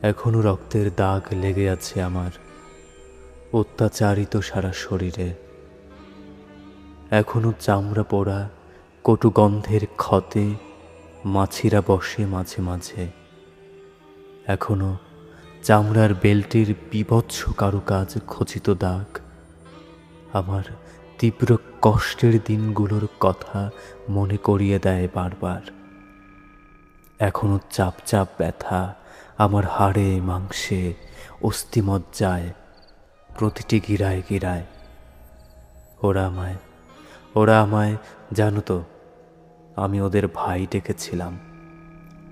এখনো রক্তের দাগ লেগে আছে আমার অত্যাচারিত সারা শরীরে। এখনো চামড়া পোড়া কটু গন্ধের ক্ষতে মাছিরা বসে মাঝে মাঝে। এখনো চামড়ার বেল্টের বীভৎস কারুকাজ খচিত দাগ আমার তীব্র কষ্টের দিনগুলোর কথা মনে করিয়ে দেয় বারবার। এখনো চাপ চাপ ব্যথা আমার হাড়ে মাংসে অস্থিমজ্জায় প্রতিটি গিরায় গিরায়। ওরা আমায় জানো তো, আমি ওদের ভাই ডেকেছিলাম,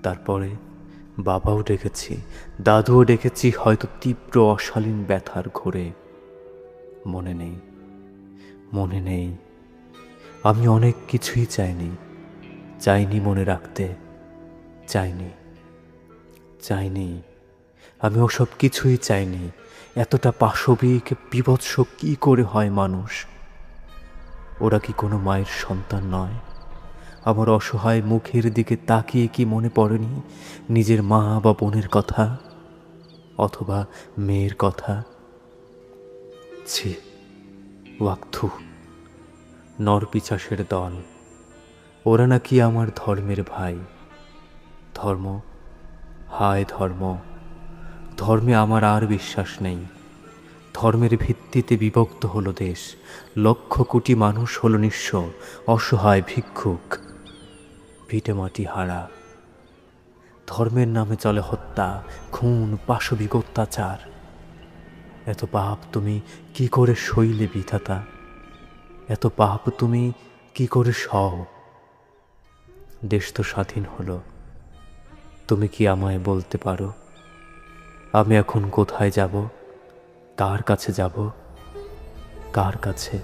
তারপরে বাবাও ডেকেছি, দাদুও ডেকেছি, হয়তো তীব্র অশালীন ব্যথার ঘোরে। মনে নেই আমি অনেক কিছুই চাইনি মনে রাখতে। চাইনি আমি ওসব কিছুই চাইনি। এতটা পাশবিক বীভৎস কি করে হয় মানুষ? ওরা কি কোনো মায়ের সন্তান নয়? আমার অসহায় মুখের দিকে তাকিয়ে কি মনে পড়েনি নিজের মা বা বোনের কথা, অথবা মেয়ের কথা? ছি, ওয়াক্থু, নরপিচাসের দল। ওরা নাকি আমার ধর্মের ভাই। ধর্ম, হায় ধর্ম! ধর্মে আমার আর বিশ্বাস নেই। ধর্মের ভিত্তিতে বিভক্ত হলো দেশ, লক্ষ কোটি মানুষ হলো নিঃস্ব, অসহায় ভিক্ষুক, ভিটেমাটি হারা। ধর্মের নামে চলে হত্যা, খুন, পাশবিক অত্যাচার। এত পাপ তুমি কি করে সইলে বিধাতা? এত পাপ তুমি কি করে সও? দেশ তো স্বাধীন হলো, তুমি কি আমায় বলতে পারো আমি এখন কোথায় যাব? কার কাছে যাব? কার কাছে?